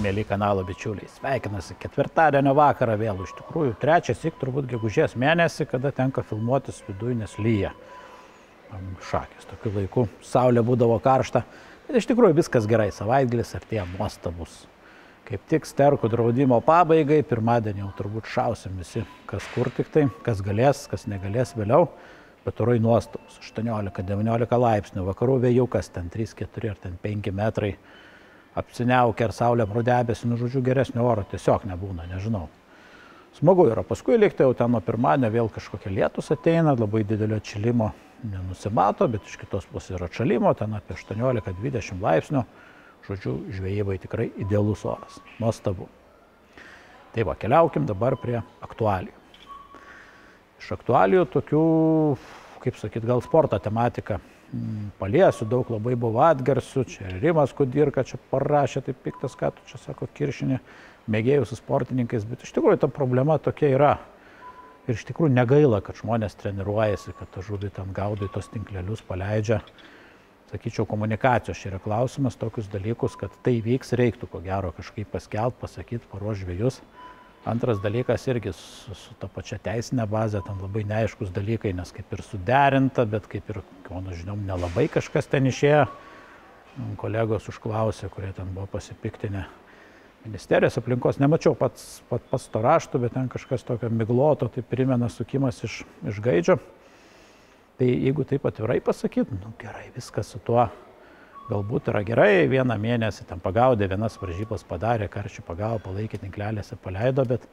mėly kanalo bičiuliai. Sveikinasi ketvirtadienio vakarą vėl. Iš tikrųjų, trečiąsyk turbūt gegužės mėnesį, kada tenka filmuotis viduje, nes lyja. Šakės, tokiu laiku saulė būdavo karšta. Bet iš tikrųjų viskas gerai. Savaitgalis artėja nuostabus. Kaip tik sterkų draudimo pabaigai, pirmadienį jau turbūt šausim visi, kas kur tik tai, kas galės, kas negalės vėliau. Bet orai nuostabus. 18-19 laipsnių. Vakarų vėjukas ten 3-4 ar ten 5 metrai. Apsiniaukia ar saulė pro debesį, nu žodžiu, geresnio oro tiesiog nebūna, nežinau. Smagu yra, paskui likti jau ten nuo pirmadienio vėl kažkokie lietus ateina, labai didelio atšilimo nenusimato, bet iš kitos pusės yra atšalimo, ten apie 18-20 laipsnių. Žodžiu, žvejybai tikrai idealus oras, nuostabu. Tai va, keliaukim dabar prie aktualijų. Iš aktualijų tokių, kaip sakyt, gal sporto tematika. Paliesiu, daug labai buvo atgarsių, čia Rimas Kudirka čia parašė, taip piktas, ką tu čia sako, kiršinį, mėgėjų su sportininkais, bet iš tikrųjų ta problema tokia yra. Ir iš tikrųjų negaila, kad žmonės treniruojasi, kad ta žuvį ten gaudo į tos tinklelius, paleidžia. Sakyčiau, komunikacijos čia yra klausimas, tokius dalykus, kad tai vyks, reiktų ko gero kažkaip paskelbti, pasakyti, paruošti žvejus. Antras dalykas irgi su ta pačia teisinė bazė, ten labai neaiškus dalykai, nes kaip ir suderinta, bet kaip ir, mano žiniom, nelabai kažkas ten išėjo. Kolegos užklausė, kurie ten buvo pasipiktinę. Ministerijos aplinkos nemačiau pats to raštų, bet ten kažkas tokio migloto, tai primena sukimas iš gaidžio. Tai jeigu taip atvirai pasakyt, nu gerai, viskas su tuo galbūt yra gerai, vieną mėnesį ten pagaudė, vienas varžybas padarė, karčių pagavo, palaikė tinklelėse, paleido, bet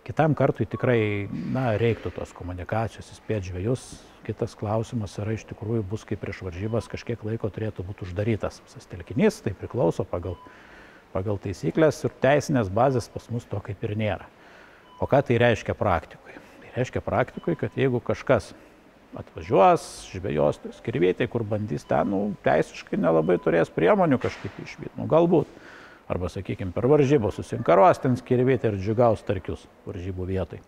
kitam kartui tikrai, na, reiktų tos komunikacijos, įspėti žvejus. Kitas klausimas yra iš tikrųjų bus kaip prieš varžybas, kažkiek laiko turėtų būti uždarytas visas telkinys, tai priklauso pagal taisyklės ir teisinės bazės pas mus to kaip ir nėra. O ką tai reiškia praktikui? Tai reiškia praktikui, kad jeigu kažkas atvažiuos, žvejos, tai skirvietė, kur bandys ten, nu, teisiškai nelabai turės priemonių kažkaip išvyti, nu, galbūt. Arba, sakykime, per varžybos susinkaruos ten skirvietė ir džiugaus starkius varžybų vietoj.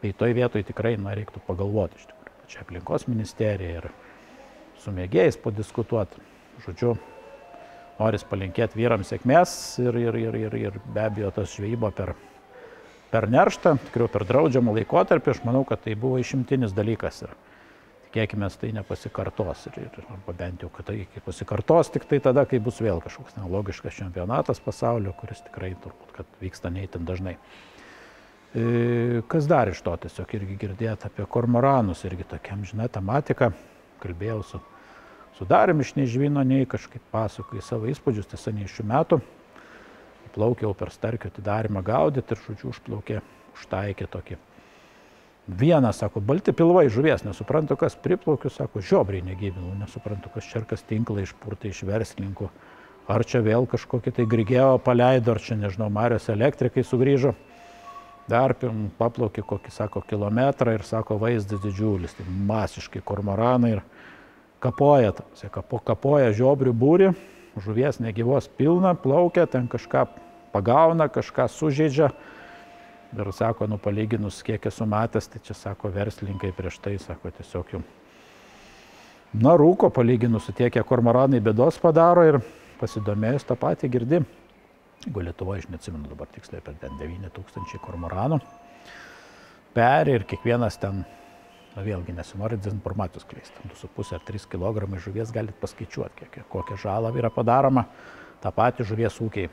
Tai toj vietoj tikrai, na, reiktų pagalvoti iš tikrųjų. Čia aplinkos ministerija ir su mėgėjais padiskutuoti. Žodžiu, noris palinkėti vyrams sėkmės ir be abejo tas žvejyba per nerštą, tikriau per draudžiamą laikotarpį, aš manau, kad tai buvo išimtinis dalykas ir tikėkime, tai nepasikartos arba bent jau, kad tai pasikartos tik tai tada, kai bus vėl kažkoks logiškas čempionatas pasaulio, kuris tikrai turbūt, kad vyksta ne itin dažnai. Kas dar iš to tiesiog irgi girdėti apie kormoranus, irgi tokia amžina tematika, kalbėjau su Dariumi iš Nežvyno, nei kažkaip pasakoju savo įspūdžius, tiesa ne iš šių metų. Plaukiau per starkio atidarimą gaudyti ir, žodžiu, užplaukė, užtaikė tokį. Vieną, sako, balti pilvai žuvies, nesuprantu, kas priplaukiu, sako, žiobriai negyvinau, nesuprantu, kas čerkas tinklą išpurtė iš verslininkų. Ar čia vėl kažkokį tai grigėjo paleido, ar čia, nežinau, Marios elektrikai sugrįžo. Dar paplaukė kokį, sako, kilometrą ir, sako, vaizdas didžiulis, tai masiškai kormoranai ir kapoja žiobrių būrį. Žuvies negyvos pilna, plaukia, ten kažką pagauna, kažką sužeidžia. Ir sako, nu palyginus, kiek esu matęs, tai čia, sako, verslininkai prieš tai, sako, tiesiog jau, na, rūko, palyginus su tiek, kiek kormoranai bėdos padaro ir pasidomėjus tą patį girdi. Jeigu Lietuvoje, aš neatsimenu dabar tiksliai, per 9000 kormoranų peri ir kiekvienas ten, na vėlgi nesinori dezinformacijos kleisti, 2,5 ar 3 kg žuvies galit paskaičiuoti, kokia žala yra padaroma. Ta pati žuvies ūkiai,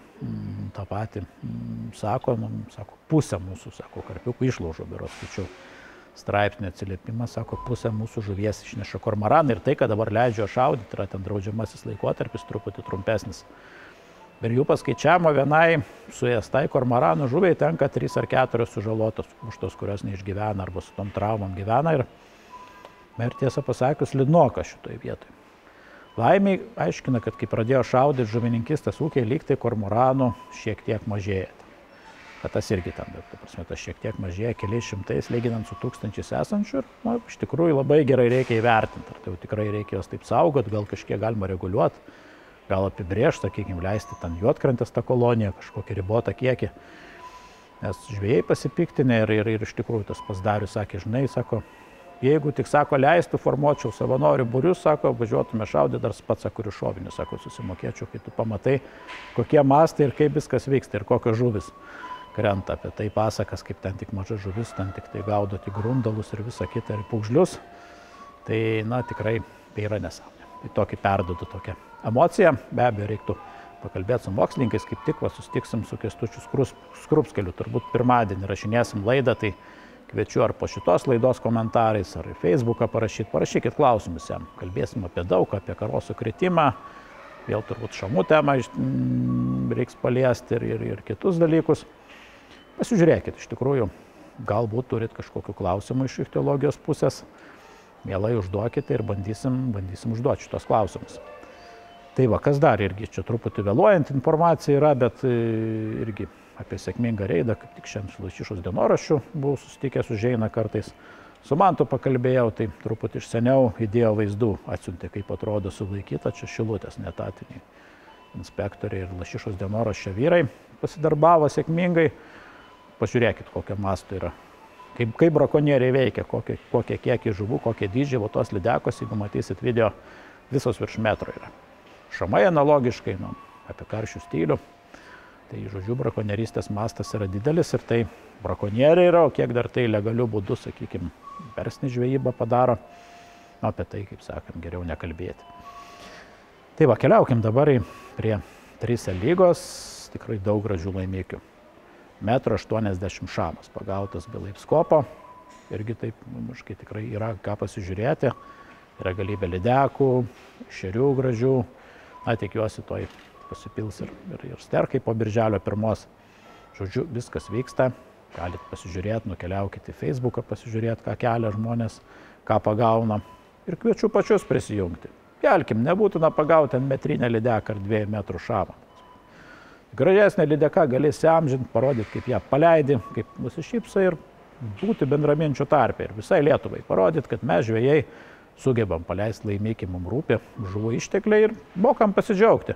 tą patį sako, pusę mūsų, sako, karpiukų išlaužo, berods skaičiau straipsnį atsiliepimą, sako, pusę mūsų žuvies išneša kormoranai ir tai, kad dabar leidžia šaudyti, yra ten draudžiamasis laikotarpis truputį trumpesnis. Ir jų paskaičiavimo vienai suėstai kormoranų žuviai tenka 3 ar 4 sužalotos, už tos, kurios neišgyvena arba su tom traumom gyvena ir tiesą pasakius liūdnoka šitoj vietoj. Laimiai aiškina, kad kai pradėjo šaudyti žuvininkistas ūkiai, lyg tai kormoranų šiek tiek mažėja. Kad tas irgi ten, bet tas šiek tiek mažėja keliais šimtais, lyginant su tūkstančiais esančių ir, na, iš tikrųjų labai gerai reikia įvertinti. Ar tai jau tikrai reikia jos taip saugoti, gal kažkiek galima reguliuoti, gal apibrėžti, sakykime, leisti ten juodkrantės tą koloniją, kažkokį ribotą kiekį. Nes žvejai pasipiktinę ir iš tikrųjų tas pats Darius sakė, žinai, sako, jeigu tik, sako, leistų, formuočiau savanorių būrius, sako, važiuotume šaudyti, dar pats, sako, ir šovinį, sako, susimokėčiau, kai tu pamatai, kokie mastai ir kaip viskas vyksta ir kokios žuvis krenta. Apie tai pasakas, kaip ten tik maža žuvis, ten tik tai gaudo tik grundalus ir visą kitą ir pūgžlius. Tai, na, tikrai tai yra nesąmonė. Tai tokį perduodu tokią emociją, be abejo, reiktų pakalbėti su mokslininkais, kaip tik susitiksim su Kęstučiu Skrupskeliu, turbūt pirmadienį rašinėsim laidą, tai kviečiu ar po šitos laidos komentarais, ar į Facebooką parašykit klausimus jam, kalbėsim apie daug, apie karosų kritimą, vėl turbūt šamų temą reiks paliesti ir kitus dalykus. Pasižiūrėkit, iš tikrųjų, galbūt turit kažkokių klausimų iš ichtiologijos pusės, mielai užduokite ir bandysim užduoti šitos klausimus. Tai va, kas dar irgi, čia truputį vėluojant informacija yra, bet irgi apie sėkmingą reidą, kaip tik šiandien su Lašišos dienoraščiu buvau susitikęs, užeina kartais. Su Mantu pakalbėjau, tai truputį iš seniau įdėjo vaizdų, atsiuntė, kaip atrodo sulaikyta, čia Šilutės neetatiniai inspektoriai ir Lašišos dienoraščio vyrai pasidarbavo sėkmingai. Pažiūrėkit, kokią mastų yra, kaip brakonieriai veikia, kokie kiekiai žuvų, kokie dydžiai, o tos lydekos, jeigu matysit video, visos virš metro yra. Šamai analogiškai, apie karšių stilių. Tai, žodžiu, brakonierystės mastas yra didelis ir tai brakonieriai yra, o kiek dar tai legaliu būdu, sakykime, verslinė žvejyba padaro, apie tai, kaip sakant, geriau nekalbėti. Tai va, keliaukim dabar prie 3 lygos, tikrai daug gražių laimikių. 1,80 m šamas, pagautas be laipskopo, irgi taip, miškai tikrai yra ką pasižiūrėti, yra galybė lydekų, šerių gražių. Na, tikiuosi, toj pasipils ir sterkai po birželio 1. Žodžiu, viskas vyksta, galit pasižiūrėti, nukeliaukite į Facebooką, pasižiūrėti, ką kelia žmonės, ką pagauna. Ir kviečiu pačius prisijungti. Kelkim, nebūtina pagauti ant metrinę lydeką ar 2 metrų šamą. Gražesnė lydeka galėsi amžinti, parodyti, kaip ją paleidi, kaip nusišypsai ir būti bendraminčių tarpe. Ir visai Lietuvai parodyti, kad mes žvejai sugebam paleisti laimikį, mums rūpi žuvų ištekliai ir mokam pasidžiaugti.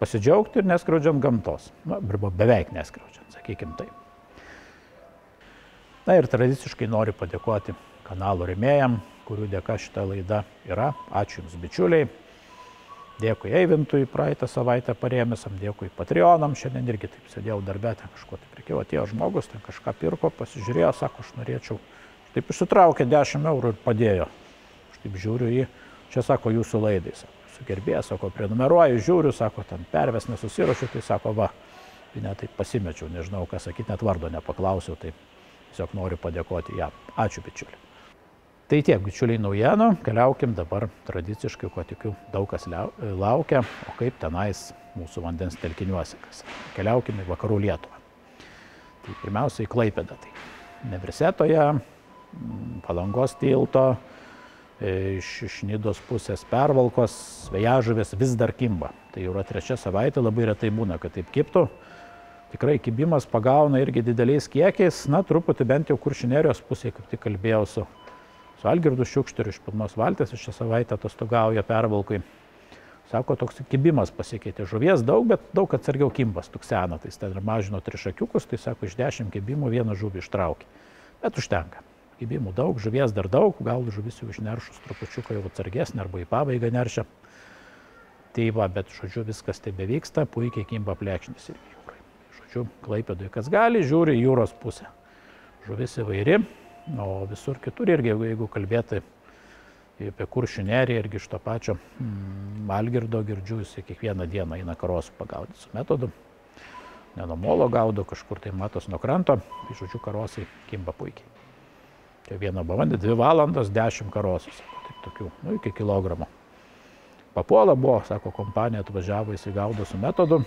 Pasidžiaugti ir neskriaudžiant gamtos. Na, beveik neskriaudžiant, sakykim taip. Na ir tradiciškai noriu padėkoti kanalo rėmėjam, kurių dėka šita laida yra. Ačiū Jums, bičiuliai. Dėkui Eivintui, praeitą savaitę parėmėsam, dėkui Patreonam. Šiandien irgi taip sėdėjau darbę, ten kažko tai prekiau, atėjo žmogus, ten kažką pirko, pasižiūrėjo, sako, aš norėčiau. Taip išsitraukė 10 eurų ir padėjo. Taip žiūriu į, čia sako, jūsų laidai, sako, jūsų gerbėjas, sako, prenumeruoju, žiūriu, sako, ten perves nesusiruošiu, tai sako, va, tai net taip pasimečiau, nežinau, ką sakyti, net vardo nepaklausiau, tai tiesiog noriu padėkoti jam. Ačiū, bičiuliai. Tai tiek, bičiuliai, naujienų, keliaukim dabar tradiciškai, ko tikiu, daug kas laukia, o kaip tenais mūsų vandens telkiniuose, kas. Keliaukim į vakarų Lietuvą. Tai pirmiausia į Klaipėdą, tai Nevrisetoje, Palangos tilto, iš Nidos pusės Pervalkos, Vejažuvės vis dar kimba. Tai jau yra 3 savaitė, labai retai būna, kad taip kibtų. Tikrai kibimas pagauna irgi dideliais kiekiais, na, truputį bent jau Kuršių nerijos pusėje, kaip tik kalbėjau su Algirdu Šiukšteriu iš Pilnos valties, šią savaitę atostogauja Pervalkui. Sako, toks kibimas pasikeitė. Žuvies daug, bet daug atsargiau kimbas, tuksena. Tai jis ten mažino 3 šakiukus, tai sako, iš 10 kibimų 1 žuvį ištraukė. Bet užtenka. Kibimų daug, žuvies dar daug, gal žuvis jau išneršus trupučiuką jau atsargesnė arba į pabaigą neršia. Tai va, bet žodžiu, viskas tebe vyksta, puikiai kimba plekšnis irgi jūrai. Žodžiu, Klaipėdoje kas gali, žiūri jūros pusę. Žuvis įvairi, o visur kitur irgi, jeigu kalbėti apie Kuršių neriją, irgi iš to pačio Algirdo girdžiu, jis kiekvieną dieną eina karosų pagaudyti su metodu. Ne nuo molo gaudo, kažkur tai matos nuo kranto, tai žodžiu, karosai kimba puikiai. Tai 1 balandį, 2 valandos, 10 karosų, sako, taip tokių, nu, iki kilogramo. Papuola buvo, sako, kompanija atvažiavo, įsigaudo su metodu,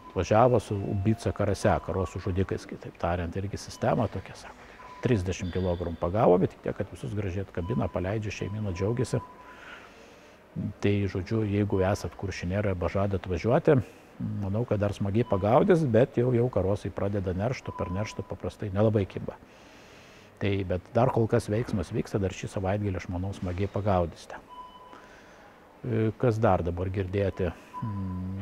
atvažiavo su ubica karase, karosų žudikais, kitaip tariant, irgi sistema tokia, sako, 30 kg pagavo, bet tik tiek, kad visus gražiai atkabina, paleidžia, šeimyna džiaugiasi. Tai, žodžiu, jeigu esat Kuršių nerijoje arba žadat važiuoti, manau, kad dar smagiai pagaudys, bet jau karosai pradeda neršti, per nerštą paprastai nelabai kimba. Tai, bet dar kol kas veiksmas vyksta, dar šį savaitgalį, aš manau, smagiai pagaudysite. Kas dar dabar girdėti?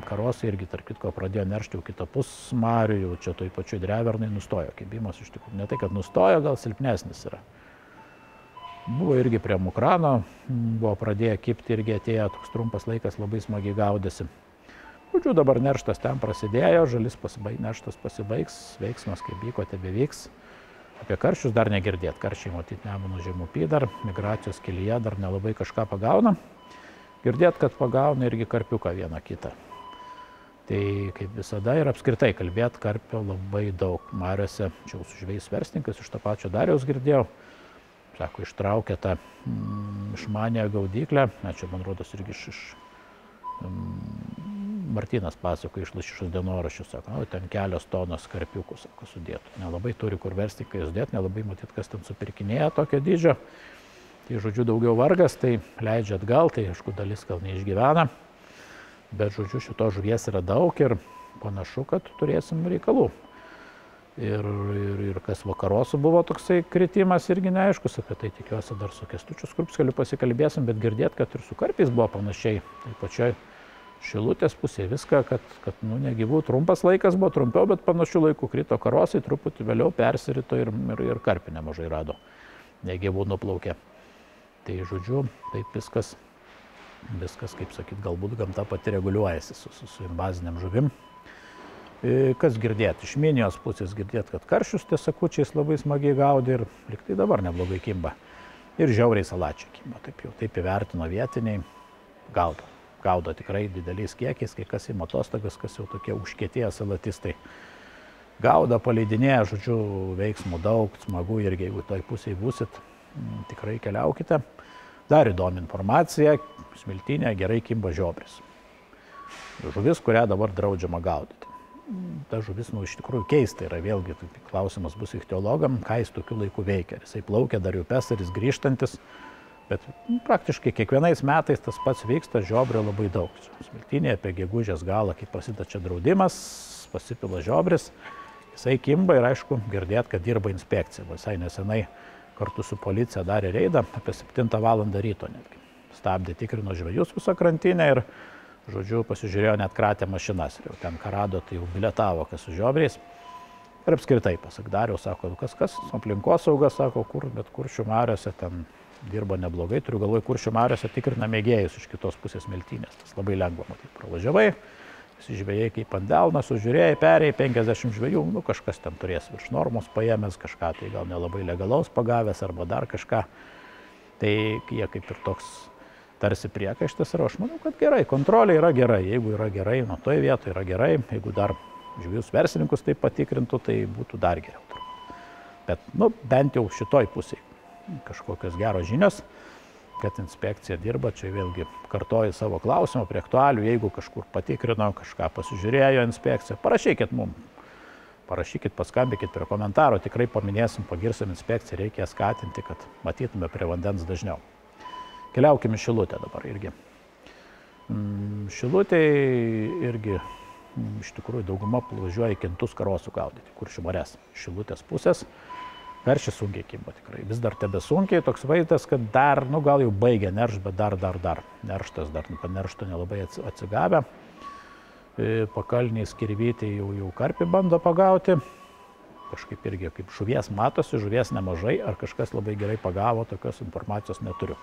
Karosai irgi, tarp kitko, pradėjo neršti jau kitapus marių, jau čia toj pačioj Drevernai nustojo kibimas, iš tikrųjų, ne tai, kad nustojo, gal silpnesnis yra. Buvo irgi prie Mukrano, buvo pradėję kibti irgi atėjo toks trumpas laikas, labai smagiai gaudėsi. Žodžiu, dabar nerštas ten prasidėjo, žalis nerštas pasibaigs, veiksmas kaip vyko, tebevyks. Apie karšius dar negirdėt, karšiai matyti Nemuno žemupy dar, migracijos kelyje dar nelabai kažką pagauna. Girdėt, kad pagauna irgi karpiuką vieną kitą. Tai kaip visada ir apskritai kalbėt karpio labai daug. Mariose, čia jau su žvejais verslininkas, iš to pačio Dariaus girdėjau. Sako, ištraukė tą išmanę gaudyklę, čia man rodos irgi iš Martynas pasako iš Lašišos dienoraščių, sako, ten kelios tonos karpiukų, sako, sudėtų. Nelabai turi kur verslininkai sudėti, nelabai matyt, kas ten supirkinėja tokio dydžio. Tai žodžiu daugiau vargas, tai leidžia atgal, tai aišku dalis gal neišgyvena. Bet žodžiu šito žuvies yra daug ir panašu, kad turėsim reikalų. Ir kas vakarosų buvo toksai kritimas irgi neaiškus, apie tai tikiuosi dar su Kęstučiu Skrupskeliu pasikalbėsim, bet girdėt, kad ir su karpiais buvo panašiai. Tai pačioj Šilutės pusėje viską, kad negyvų trumpas laikas buvo trumpiau, bet panašių laikų krito karosai, truputį vėliau persirito ir karpį nemažai rado, negyvų nuplaukė. Tai žodžiu, taip viskas, kaip sakyt, galbūt gamta pati reguliuojasi su invaziniam žuvim. Kas girdėt? Iš Minijos pusės girdėt, kad karšius tiesakučiais labai smagiai gaudė ir liktai dabar neblogai kimba. Ir žiauriai salačiai kimba, taip įvertino vietiniai, gaudo tikrai dideliais kiekiais, kai kas ima atostogas, kas jau tokie užkietėję salatistai. Gaudo, paleidinėja, žodžiu, veiksmų daug, smagu irgi, jeigu toj pusėje būsit, tikrai keliaukite. Dar įdomi informacija, Smiltynėje gerai kimba žiobris. Žuvis, kurią dabar draudžiama gaudyti. Ta žuvis, iš tikrųjų keista yra, vėlgi klausimas bus ichtiologam, ką jis tokiu laiku veikia. Jisai plaukia dar į upes, ar jis grįžtantis, bet praktiškai kiekvienais metais tas pats vyksta, žiobrio labai daug. Smiltynėje apie gegužės galą, kai prasideda čia draudimas, pasipila žiobris, jisai kimba ir aišku girdėt, kad dirba inspekcija. Visai nesenai kartu su policija darė reidą apie 7 valandą ryto netgi. Stabdė, tikrino žvejus visą krantinę ir žodžiu, pasižiūrėjo, net kratė mašinas ir jau ten ką rado, tai jau biletavo, kas su žiobriais. Ir apskritai, pasak Dariaus, sako, kas, aplinkosauga, sako, bet Kuršių mariose ten dirba neblogai, turiu galvoj, Kuršių mariose tikrina mėgėjus iš kitos pusės Smiltynės. Tas labai lengva, matyt, pravažiavai, visi žvejai kaip ant delno, sužiūrėjai, perėjai 50 žvejų, kažkas ten turės virš normos paėmęs, kažką tai gal nelabai legalaus pagavęs arba dar kažką. Tai jie kaip ir toks tarsi priekaištas ir aš manau, kad gerai, kontrolė yra gerai, jeigu yra gerai, nuo toje vietoje yra gerai, jeigu dar žvejus verslininkus tai patikrintų, tai būtų dar geriau. Bet, bent jau šitoj pusėje kažkokios geros žinios, kad inspekcija dirba, čia vėlgi kartoju savo klausimą prie aktualių, jeigu kažkur patikrino, kažką pasižiūrėjo inspekcija, parašykit mums, parašykit, paskambinkit prie komentaro, tikrai paminėsim, pagirsim inspekciją, reikia skatinti, kad matytume prie vandens dažniau. Keliaukime Šilutę dabar irgi. Šilutėje irgi iš tikrųjų dauguma važiuoja kintus karosų gaudyti, Kuršių marias, Šilutės pusės. Karšis sunkiai kimba tikrai, vis dar tebesunkiai, toks vaizdas, kad dar, gal jau baigė neršt, bet dar. Nerštas dar neršto nelabai atsigavę. Pakalniai skirvytė jau karpį bando pagauti. Kažkaip irgi kaip žuvies matosi, žuvies nemažai, ar kažkas labai gerai pagavo, tokios informacijos neturiu.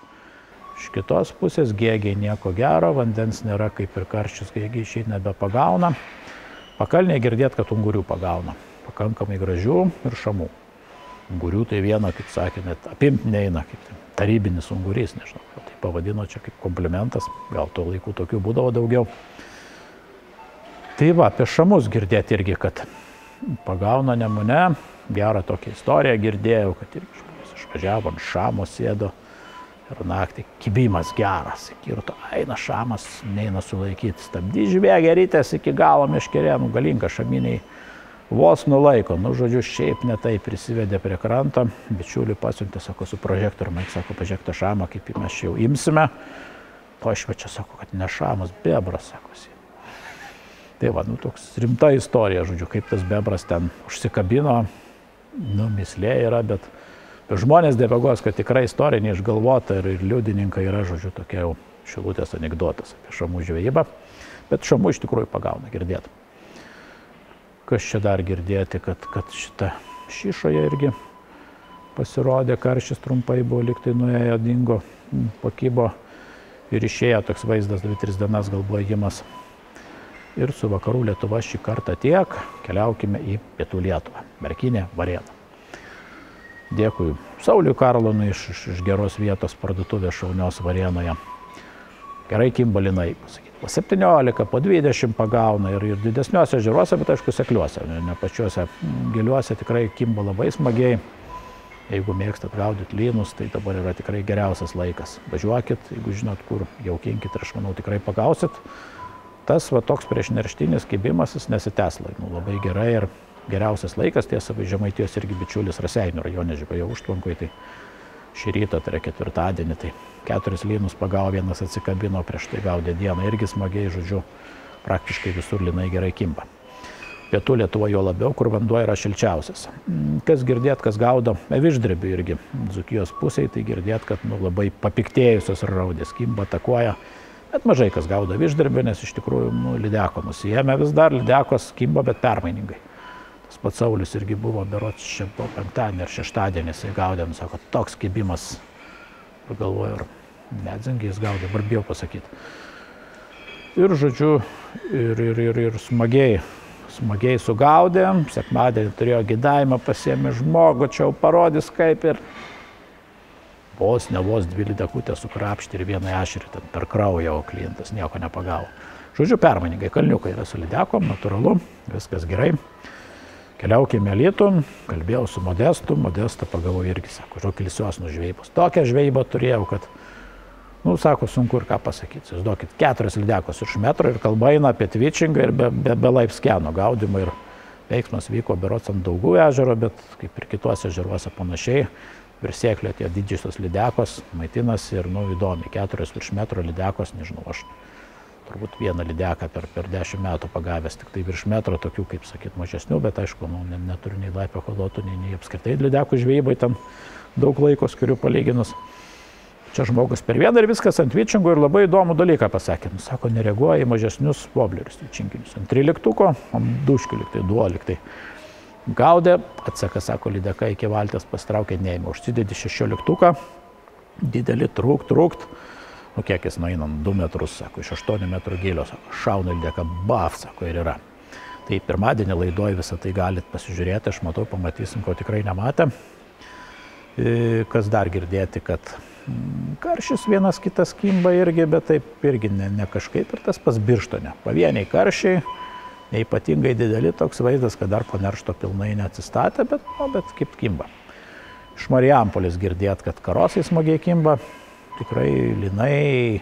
Iš kitos pusės gėgiai nieko gero, vandens nėra kaip ir karščius, gėgiai išeit nebepagauna. Pakalniai girdėt, kad ungurių pagauna, pakankamai gražių ir šamų. Ungurių tai viena, kaip sakė, net apimti neina, kaip tarybinis ungurys, nežinau, tai pavadino čia kaip komplimentas, gal tuo laiku tokių būdavo daugiau. Tai va, apie šamus girdėti irgi, kad pagauna Nemune, gerą tokią istoriją girdėjau, kad irgi žmonės išvažiavo ant šamo sėdo ir naktį kibimas geras, kirto, eina šamas, neina sulaikyti, stabdy žvė gerytės iki galo meškerėnų, galinga šaminiai. Vos nulaiko, žodžiu, šiaip netai prisivedė prie kranto, bičiulį pasiuntė, sako, su prožektoriumi, sako, pažiūrėk tą šamą, kaip mes jau imsime. Pašvečia, sako, kad ne šamas, bebras, sakosi. Tai va, toks rimta istorija, žodžiu, kaip tas bebras ten užsikabino, mislė yra, bet žmonės dievagos, kad tikrai istorija neišgalvota ir liudininkai yra, žodžiu, tokia jau Šilutės anekdotas apie šamų žvejybą, bet šamų iš tikrųjų pagauna, girdėt. Kas čia dar girdėti, kad šitą Šyšoje irgi pasirodė, karštis trumpai buvo, liktai nuėjo, dingo, pakybo ir išėjo toks vaizdas, 2-3 dienas gal buvo ėjimas. Ir su Vakarų Lietuva šį kartą tiek, keliaukime į Pietų Lietuvą, Merkinė, Varėna. Dėkui Sauliui Karlonui iš geros vietos parduotuvės šaunios Varėnoje. Gerai kimba linai, pasakyti. Po 17, po 20 pagauna ir didesniuose ežeruose, bet aišku sekliuose, ne pačiuose giliuose tikrai kimba labai smagiai. Jeigu mėgstat gaudyti lynus, tai dabar yra tikrai geriausias laikas. Važiuokit, jeigu žinot, kur jaukinkit ir aš manau tikrai pagausit. Tas va toks priešnerštinis kibimas, jis nesitęs labai gerai ir geriausias laikas, tiesa, Žemaitijos irgi bičiulis Raseinių rajone Žvejo užtvankoje, tai šį rytą, tai yra ketvirtadienį, tai 4 lynus pagavo, vienas atsikabino, prieš tai gaudė dieną, irgi smagiai, žodžiu, praktiškai visur lynai gerai kimba. Pietų Lietuva jo labiau, kur vanduo yra šilčiausias. Kas girdėt, kas gaudo aviždrebį irgi Dzūkijos pusėje, tai girdėt, kad labai papiktėjusios raudės kimba, atakuoja, bet mažai kas gaudo aviždrebį, nes iš tikrųjų lydeko nusijėmė vis dar, lydekos kimba, bet permainingai. Tas pats Saulis irgi buvo, berods čia po 5 ar 6 jisai gaudė, sako, toks kibimas, pagalvoju, ir Medzengiai jis gaudė, dabar bijau pasakyti. Ir žodžiu, ir smagiai sugaudė, sekmadienį turėjo gydavimą, pasiėmė žmogų, čia jau parodys kaip ir vos 2 lydekutės sukrapštė ir vieną ešerį ten per kraują, o klientas nieko nepagavo. Žodžiu, permainingai, kalniukai yra su lydekom, natūralu, viskas gerai. Keliaukime Alytų, kalbėjau su Modestu, Modestą pagavau irgi, sako, žokilisios žvejybos. Tokią žvejybą turėjau, kad, sako, sunku ir ką pasakyti. Įsivaizduokit, 4 lydekos virš metro ir kalba eina apie tvičingą ir be laipskeno gaudimą ir veiksmas vyko berods ant Daugų ežero, bet kaip ir kituose ežeruose panašiai. Virsėklio tie didžiosios lydekos maitinasi ir, įdomiai, 4 virš metro lydekos, nežinau, aš turbūt vieną lydeką per 10 metų pagavęs, tik tai virš metro, tokių, kaip sakyt, mažesnių, bet aišku, neturiu nei laipio holotų, nei apskritai lydekų žvejybai ten daug laiko skiriu palyginus. Čia žmogus per vieną ir viskas ant tvičingų ir labai įdomų dalyką pasakė. Sako, nereaguoja į mažesnius woblerius tvičinginius. Ant 13, ant 2 liktai, 2 liktai. Gaudė, atseka, sako, lydeka iki valties pastraukė, neėmė, užsidėdi 16, didelį, trūkt. Kiek jis nueina 2 metrus, sako, iš 8 metrų gilio, sako, šauna lydeka, baf, sako, ir yra. Tai pirmadienį laidoj visą tai galit pasižiūrėti, aš matau, pamatysim, ko tikrai nematė. Kas dar girdėti, kad karšis vienas kitas kimba irgi, bet taip irgi ne kažkaip ir tas pas Birštone. Pavieniai karšiai, neypatingai dideli, toks vaizdas, kad dar po neršto pilnai neatsistatė, bet kaip kimba. Iš Marijampolės girdėt, kad karosai smagiai kimba. Tikrai linai,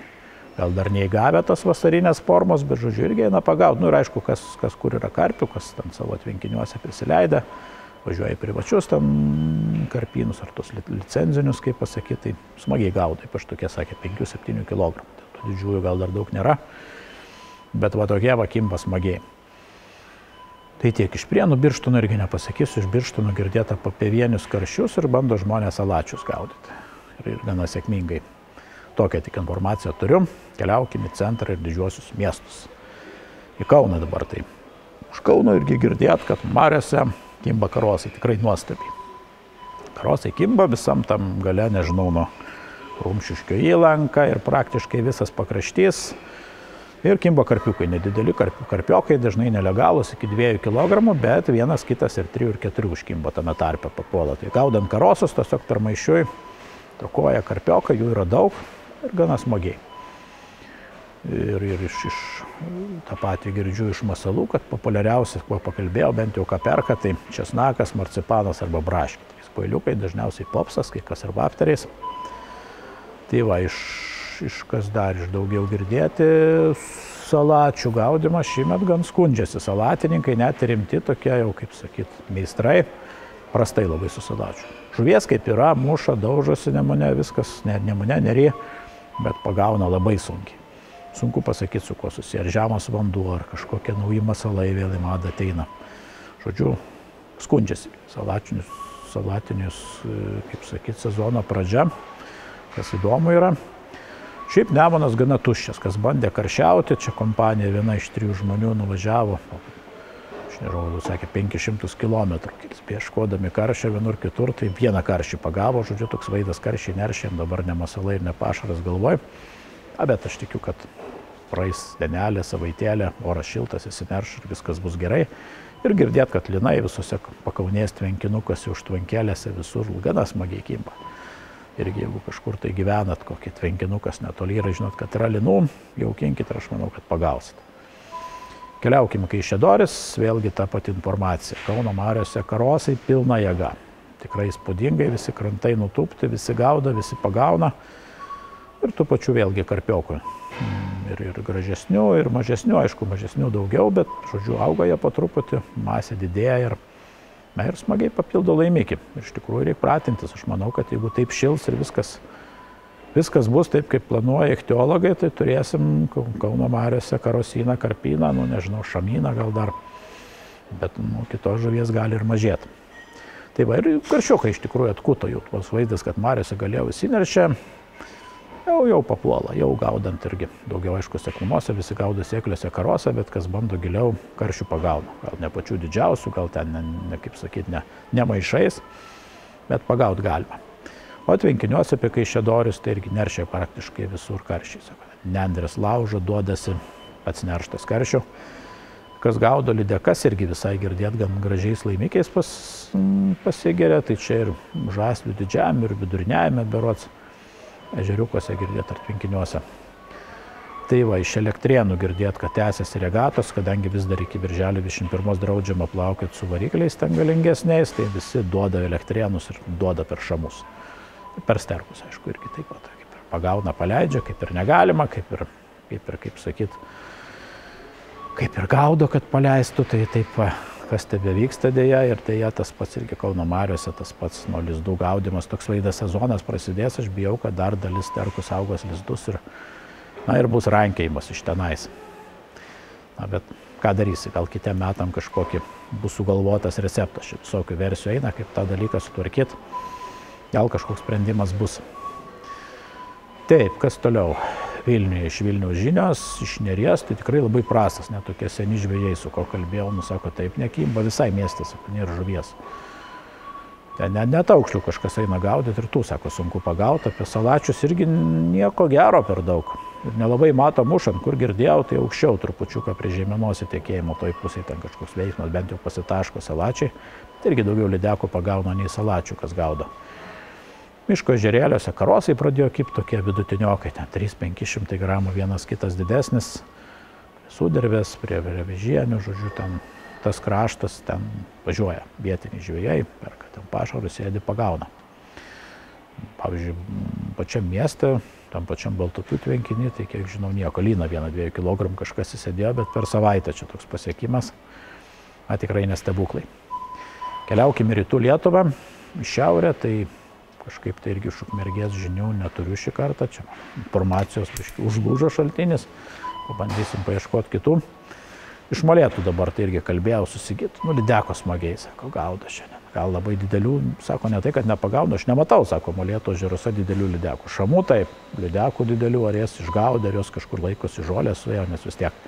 gal dar neįgavę tos vasarinės formos, bet žodžiu irgi eina pagauti. Ir aišku, kas kur yra karpių, kas ten savo tvenkiniuose prisileidę, važiuoja į privačius ten karpynus ar tos licenzinius, kaip pasakyti, tai smagiai gaudo, ypač tokie, sakė, 5-7 kg. Tų didžiųjų gal dar daug nėra, bet va tokie va kimba smagiai. Tai tiek iš Prienų, Birštono irgi nepasakysiu, iš Birštono girdėta apie vienius karšius ir bando žmonės salačius gaudyti. Ir gana sėkmingai. Tokią tik informaciją turiu. Keliaukime į centrą ir didžiuosius miestus. Į Kauną dabar tai. Už Kauno irgi girdėt, kad mariose kimba karosai, tikrai nuostabiai. Karosai kimba visam tam gale, nežinau, nuo Rumšiškio įlanka ir praktiškai visas pakraštys. Ir kimba karpiukai, nedideli karpiokai, dažnai nelegalus iki 2 kg, bet vienas kitas ir 3 ir 4 užkimba tame tarpe papuola. Tai gaudant karosus, tiesiog per maišiui tokoja karpiokai, jų yra daug ir gana smagiai. Ir iš tą patį girdžiu iš masalų, kad populiariausias, kuo pakalbėjau, bent jau ką perka, tai česnakas, marcipanas arba braškė. Tai spoiliukai, dažniausiai popsas, kai kas ir vafteriais. Tai va, iš kas dar iš daugiau girdėti, salačių gaudimas šįmet gan skundžiasi. Salatininkai net rimti tokie jau, kaip sakyt, meistrai, prastai labai su salačiu. Žuvies kaip yra, muša, daužosi Nemune, viskas, Nemune, Nery, bet pagauna labai sunkiai. Sunku pasakyti, su kuo susiję, ar žemas vanduo, ar kažkokie nauji masalai vėl į madą ateina. Žodžiu, skundžiasi. Salatinius, kaip sakyt, sezono pradžia, kas įdomu yra. Šiaip Nemunas gana tuščias, kas bandė karšiauti, čia kompanija viena iš 3 žmonių nuvažiavo aš nežinau, sakė, 500 kilometrų. Ieškodami karščio vienur kitur, tai vieną karšį pagavo, žodžiu, toks vaizdas karščiai neršėm, dabar ne masalai ir ne pašaras galvoj. Bet aš tikiu, kad praeis dienelė, savaitėlė, oras šiltas, įsinerš ir viskas bus gerai. Ir girdėt, kad linai visose pakaunės tvenkinukuose, užtvankėlėse visur gana smagiai kimba. Irgi jeigu kažkur tai gyvenat, kokį tvenkinukas netoli yra, žinot, kad yra linų, jaukinkit ir aš manau, kad pagausit. Keliaukim Kaišiadorys, vėlgi ta pati informacija. Kauno mariose karosai pilna jėga. Tikrai įspūdingai, visi krantai nutūpti, visi gaudo, visi pagauna. Ir tų pačių vėlgi karpiokų. Ir gražesnių, ir mažesnių, aišku, mažesnių daugiau, bet, žodžiu, auga jie po truputį, masė didėja ir smagiai papildo laimikį. Ir iš tikrųjų reikia pratintis. Aš manau, kad jeigu taip šils ir viskas bus taip, kaip planuoja ichtiologai, tai turėsim Kauno mariose karosyną, karpyną, nežinau, šamyną gal dar, bet kitos žuvies gali ir mažėti. Tai va, ir karšiukai iš tikrųjų atkuto, jau tos vaizdas, kad mariose galėjo įsineršia, jau papuola, jau gaudant irgi. Daugiau, aišku, seklumose visi gaudo sėkliuose karosą, bet kas bando giliau, karšių pagauna. Gal ne pačių didžiausių, gal ten, kaip sakyti, ne maišais, bet pagaut galima. O tvenkiniuose apie Kaišiadorius tai irgi neršia praktiškai visur karšiai. Nendrės laužo, duodasi pats nerštas karšių. Kas gaudo lydekas irgi visai girdėt, gan gražiais laimikiais pasigeria. Tai čia ir žaslių didžiajam ir viduriniajame berods ežeriukuose girdėt ar tvenkiniuose. Tai va, iš Elektrėnų girdėt, kad tęsiasi regatos, kadangi vis dar iki birželio 21 draudžiama plaukioti su varikliais ten galingesniais, tai visi duoda Elektrėnus ir duoda per šamus. Per sterkus, aišku, irgi taip pat, kaip ir pagauna, paleidžia, kaip ir negalima, kaip ir gaudo, kad paleistų, tai taip, kas tebe vyksta dėja, ir dėja tas pats irgi Kauno mariose, tas pats nuo lizdų gaudimas, toks vaizdas sezonas prasidės, aš bijau, kad dar dalis sterkų saugos lizdus ir bus rankėjimas iš tenais. Bet ką darysi, gal kitiem metam kažkokį bus sugalvotas receptas, čia visokių versijų eina, kaip tą dalyką sutvarkyti. Gal kažkoks sprendimas bus. Taip, kas toliau? Vilniuje, iš Vilniaus žinios, iš Neries, tai tikrai labai prastas, net tokie seni žvejai, su ko kalbėjau, sako, taip nekimba, visai miestas, nėra žuvies. Net aukšlių kažkas eina gaudyti ir tų, sako, sunku pagauti, apie salačius irgi nieko gero per daug. Ir nelabai mato mušant, kur girdėjau, tai aukščiau trupučiuką prie žemėnos įtekėjimo, toj pusėje ten kažkoks veiksmas, bent jau pasitaško salačiai, tai irgi daugiau lydekų pagauna nei salačių, kas gaudo. Miško ežerėliuose karosai pradėjo kipti tokie vidutiniokai, ten 300–500 gramų, vienas kitas didesnis, sudervės, prie vežienių, žodžiu, ten tas kraštas, ten važiuoja vietiniai žvejai, perka ten pašarus, sėdi, pagauna. Pavyzdžiui, pačiam mieste, tam pačiam Baltupių tvenkinį, tai kiek žinau, nieko, lyną 1–2 kg kažkas įsėdėjo, bet per savaitę čia toks pasiekimas, tikrai nestebuklai. Keliaukim į rytų Lietuvą, į šiaurę, tai kažkaip tai irgi iš Ukmergės žinių neturiu šį kartą, čia informacijos užlūžo šaltinis, pabandysim paieškoti kitų. Iš Molėtų dabar tai irgi kalbėjau su Sigitu, lydeko smagiai, sako, gaudo šiandien. Gal labai didelių, sako, ne tai, kad nepagaudo, aš nematau, sako, Molėtų ežeruose didelių lydekų. Šamų taip, lydekų didelių, ar jas išgaudo, ar jos kažkur laikosi žolės su ją, nes vis tiek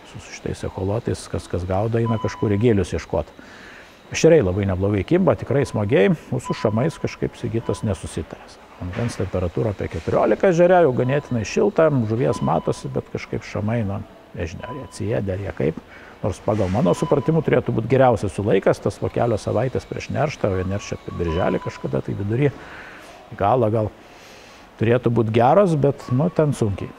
su šitais ekolotais, kas gaudo, eina kažkur į gėlius ieškoti. Ešeriai labai neblogai kimba, tikrai smagiai, mūsų šamais kažkaip Sigitas nesusitarė. Vandens temperatūra apie 14 ežere, jau ganėtinai šilta, žuvies matosi, bet kažkaip šamai, nežinia, ar jie atsiėdė, ar jie kaip. Nors pagal mano supratimu turėtų būti geriausias laikas, tas po kelios savaitės prieš nerštą, o jie neršia apie birželį kažkada, tai vidury galą gal turėtų būti geros, bet ten sunkiai.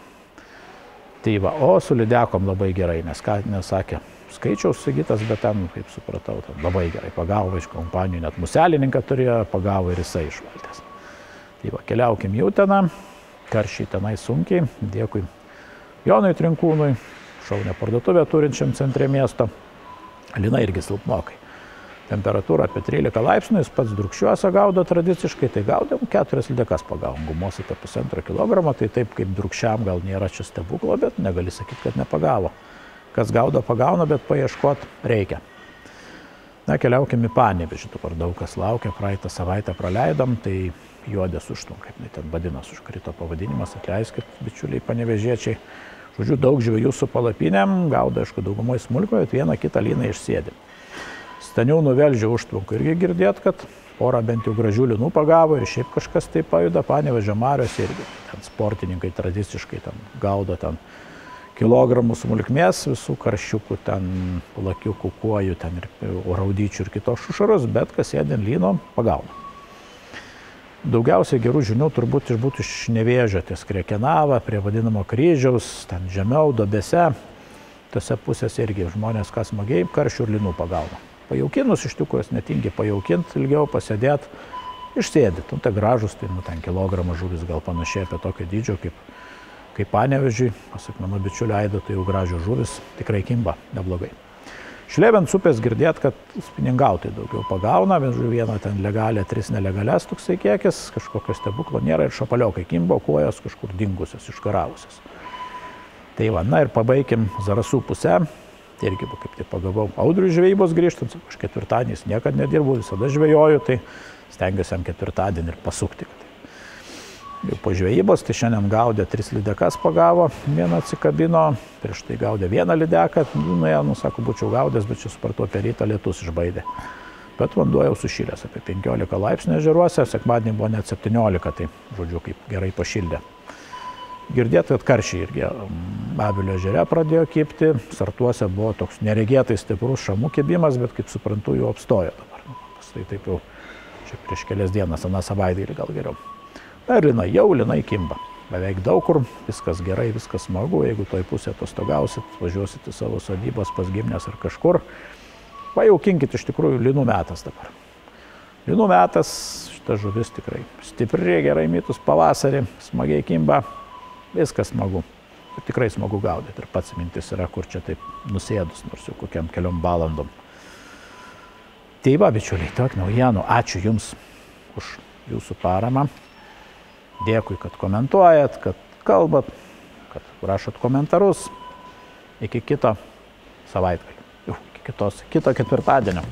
Tai va, o su lydekom labai gerai, nes ką nesakė skaičiaus Sigitas, bet ten, kaip supratau, labai gerai pagavo iš kompanijų, net muselininką turėjo, pagavo ir jisai išvaltęs. Tai va, keliaukim į Uteną, karščiai tenai sunkiai, dėkui Jonui Trinkūnui, šaunę parduotuvę turinčiam centre miesto, lyna irgi silpnokai. Temperatūra apie 13 laipsnių, jis pats drukščiuose gaudo tradiciškai, tai gaudėm 4 lydekas pagavom, gumos apie 1,5 kg, tai taip kaip drukščiam gal nėra čia stebuklo, bet negali sakyti, kad nepagavo. Kas gaudo, pagauna, bet paieškot reikia. Keliaukim į Panevėžį, dabar daug kas laukia, praeitą savaitę praleidom, tai Juodės Užtvanka, kaip ten vadinas, užkrito pavadinimas, atleiskit, bičiuliai panevėžiečiai. Žodžiu, daug žvejų su palapinėm, gaudo, aišku, daugumoje smulkoje, vieną kitą lyną išsėdė. Staniūnų Velžio užtvankų irgi girdėt, kad porą bent jau gražių linų pagavo ir šiaip kažkas tai pajuda. Panevėžio mariose irgi ten sportininkai tradiciškai ten gaudo ten kilogramų smulkmės, visų karšiukų, ten lakiukų, kuojų, ten ir raudyčių ir kitos šušarus, bet kas sėdint lyno pagauna. Daugiausiai gerų žinių turbūt būtų iš Nevėžio, ties Krekenava, prie vadinamo kryžiaus, ten žemiau, duobėse. Tose pusėse irgi žmonės, kas smagiai, karšių ir linų pagauna. Pajaukinus iš tikrųjų netingi pajaukinti, ilgiau pasėdėti, išsėdėti. Tai gražus, tai ten kilogramą žuvis gal panašiai apie tokio dydžio kaip Panevėžiui. Pasak mano bičiulio Aido, tai jau gražios žuvis, tikrai kimba neblogai. Šlėvens upės girdėt, kad spiningautai daugiau pagauna, vieną ten legalę, 3 nelegalias toksai kiekis, kažkokio stebuklo nėra ir šapaliokai kimbo, kuojos kažkur dingusios, iškaravusios. Tai va, na ir pabaikim Zarasų pusę. Tai irgi kaip tai pagavau audrių žvejybos grįžtant, aš ketvirtadieniais niekad nedirbu, visada žvejoju, tai stengiuosi jam ketvirtadienį ir pasukti. Jau po žvejybos, tai šiandien gaudė 3 lydekas pagavo, vieną atsikabino, prieš tai gaudė 1 lydeką, sako, būčiau gaudęs, bet čia supratau, per rytą lietus išbaidė. Bet vanduo jau sušilęs, apie 15 laipsnių ežeruose, sekmadienį buvo net 17, tai žodžiu, kaip gerai pašildė. Girdėt, kad karšiai irgi Avilio ežere pradėjo kibti, Sartuose buvo toks neregėtai stiprus šamų kibimas, bet kaip suprantu, jau apstojo dabar. Tai taip jau čia prieš kelias dienas, aną savaitgalį gal geriau. Na ir linai kimba. Beveik daug kur, viskas gerai, viskas smagu, jeigu toj pusė atostogausit, važiuosit į savo sodybos pas gimnes ar kažkur, pajaukinkit, iš tikrųjų linų metas dabar. Linų metas, šita žuvis tikrai stipri, gerai mytus pavasarį, smagiai kimba. Viskas smagu. Ir tikrai smagu gaudyti. Ir pats mintis yra, kur čia taip nusėdus, nors jau kokiam keliom valandom. Tai va, bičiuliai, tiek naujienų. Ačiū Jums už Jūsų paramą. Dėkui, kad komentuojat, kad kalbat, kad rašot komentarus. Iki kito savaitgalio. Iki kito ketvirtadienio.